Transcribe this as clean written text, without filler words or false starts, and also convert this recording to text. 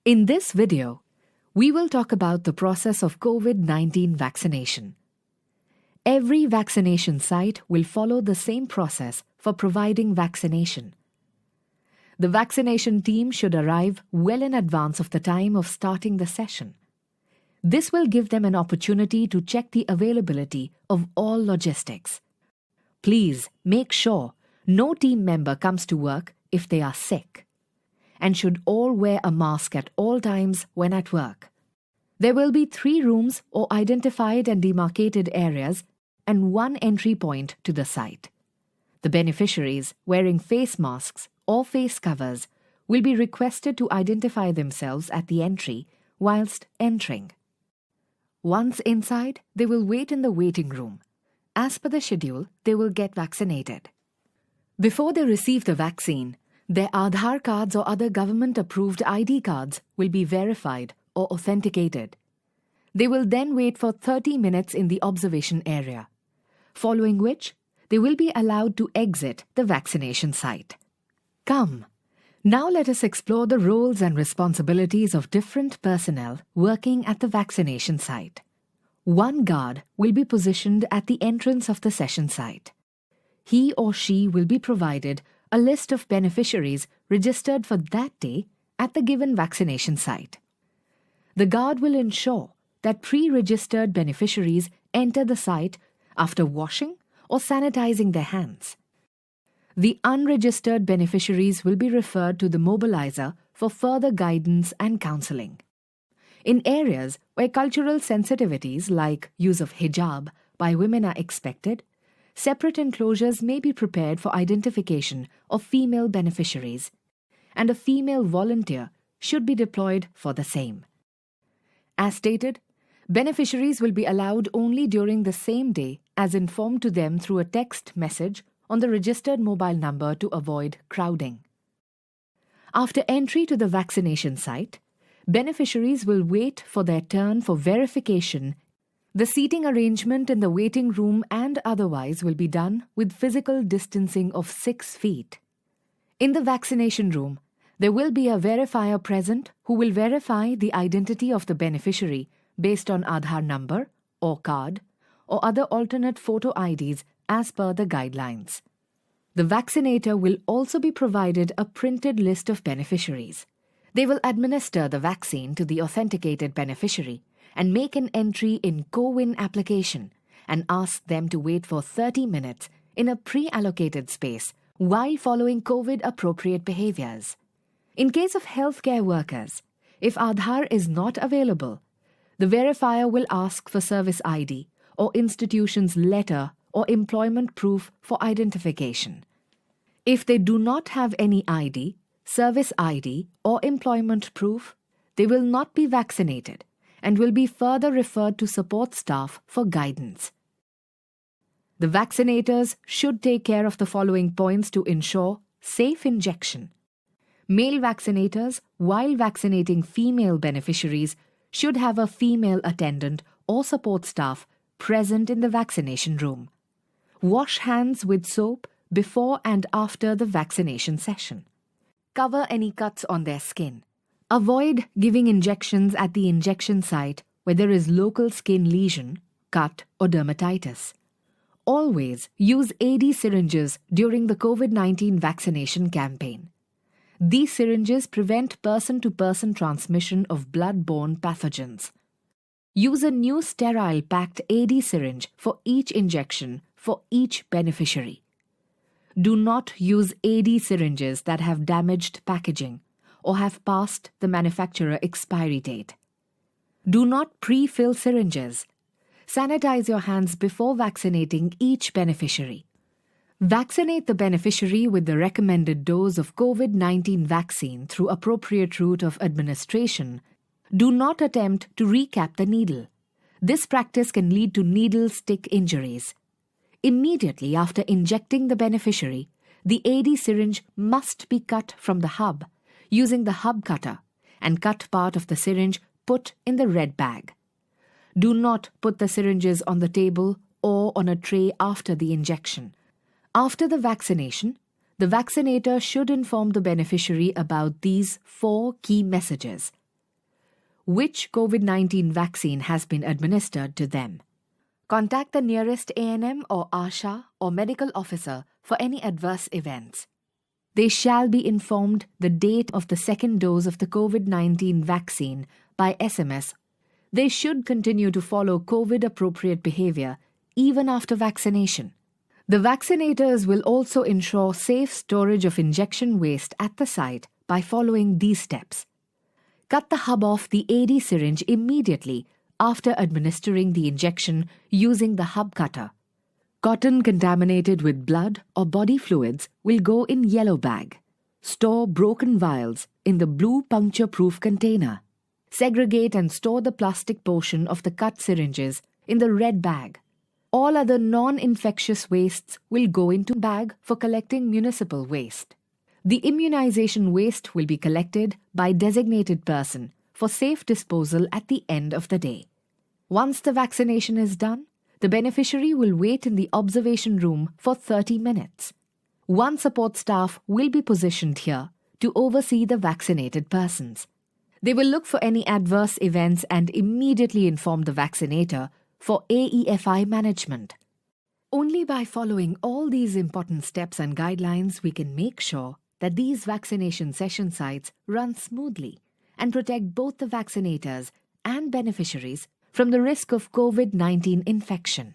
In this video, we will talk about the process of COVID-19 vaccination. Every vaccination site will follow the same process for providing vaccination. The vaccination team should arrive well in advance of the time of starting the session. This will give them an opportunity to check the availability of all logistics. Please make sure no team member comes to work if they are sick, and should all wear a mask at all times when at work. There will be 3 rooms or identified and demarcated areas and 1 entry point to the site. The beneficiaries wearing face masks or face covers will be requested to identify themselves at the entry whilst entering. Once inside, they will wait in the waiting room. As per the schedule, they will get vaccinated. Before they receive the vaccine, their Aadhaar cards or other government-approved ID cards will be verified or authenticated. They will then wait for 30 minutes in the observation area, following which they will be allowed to exit the vaccination site. Come, now let us explore the roles and responsibilities of different personnel working at the vaccination site. One guard will be positioned at the entrance of the session site. He or she will be provided a list of beneficiaries registered for that day at the given vaccination site. The guard will ensure that pre-registered beneficiaries enter the site after washing or sanitizing their hands. The unregistered beneficiaries will be referred to the mobilizer for further guidance and counseling. In areas where cultural sensitivities like use of hijab by women are expected, separate enclosures may be prepared for identification of female beneficiaries, and a female volunteer should be deployed for the same. As stated, beneficiaries will be allowed only during the same day as informed to them through a text message on the registered mobile number to avoid crowding. After entry to the vaccination site, beneficiaries will wait for their turn for verification. The seating arrangement in the waiting room and otherwise will be done with physical distancing of 6 feet. In the vaccination room, there will be a verifier present who will verify the identity of the beneficiary based on Aadhaar number or card or other alternate photo IDs as per the guidelines. The vaccinator will also be provided a printed list of beneficiaries. They will administer the vaccine to the authenticated beneficiary and make an entry in CoWIN application and ask them to wait for 30 minutes in a pre-allocated space while following COVID-appropriate behaviors. In case of healthcare workers, if Aadhaar is not available, the verifier will ask for service ID or institution's letter or employment proof for identification. If they do not have any ID, service ID or employment proof, they will not be vaccinated and will be further referred to support staff for guidance. The vaccinators should take care of the following points to ensure safe injection. Male vaccinators, while vaccinating female beneficiaries, should have a female attendant or support staff present in the vaccination room. Wash hands with soap before and after the vaccination session. Cover any cuts on their skin. Avoid giving injections at the injection site where there is local skin lesion, cut or dermatitis. Always use AD syringes during the COVID-19 vaccination campaign. These syringes prevent person-to-person transmission of blood-borne pathogens. Use a new sterile packed AD syringe for each injection for each beneficiary. Do not use AD syringes that have damaged packaging or have passed the manufacturer expiry date. Do not pre-fill syringes. Sanitize your hands before vaccinating each beneficiary. Vaccinate the beneficiary with the recommended dose of COVID-19 vaccine through appropriate route of administration. Do not attempt to recap the needle. This practice can lead to needle stick injuries. Immediately after injecting the beneficiary, the AD syringe must be cut from the hub using the hub cutter and cut part of the syringe put in the red bag. Do not put the syringes on the table or on a tray after the injection. After the vaccination, the vaccinator should inform the beneficiary about these 4 key messages. which COVID-19 vaccine has been administered to them. Contact the nearest A&M or ASHA or medical officer for any adverse events. They shall be informed the date of the second dose of the COVID-19 vaccine by SMS. They should continue to follow COVID-appropriate behavior even after vaccination. The vaccinators will also ensure safe storage of injection waste at the site by following these steps. Cut the hub off the AD syringe immediately after administering the injection using the hub cutter. Cotton contaminated with blood or body fluids will go in yellow bag. Store broken vials in the blue puncture-proof container. Segregate and store the plastic portion of the cut syringes in the red bag. All other non-infectious wastes will go into bag for collecting municipal waste. The immunization waste will be collected by designated person for safe disposal at the end of the day. Once the vaccination is done, the beneficiary will wait in the observation room for 30 minutes. One support staff will be positioned here to oversee the vaccinated persons. They will look for any adverse events and immediately inform the vaccinator for AEFI management. Only by following all these important steps and guidelines we can make sure that these vaccination session sites run smoothly and protect both the vaccinators and beneficiaries from the risk of COVID-19 infection.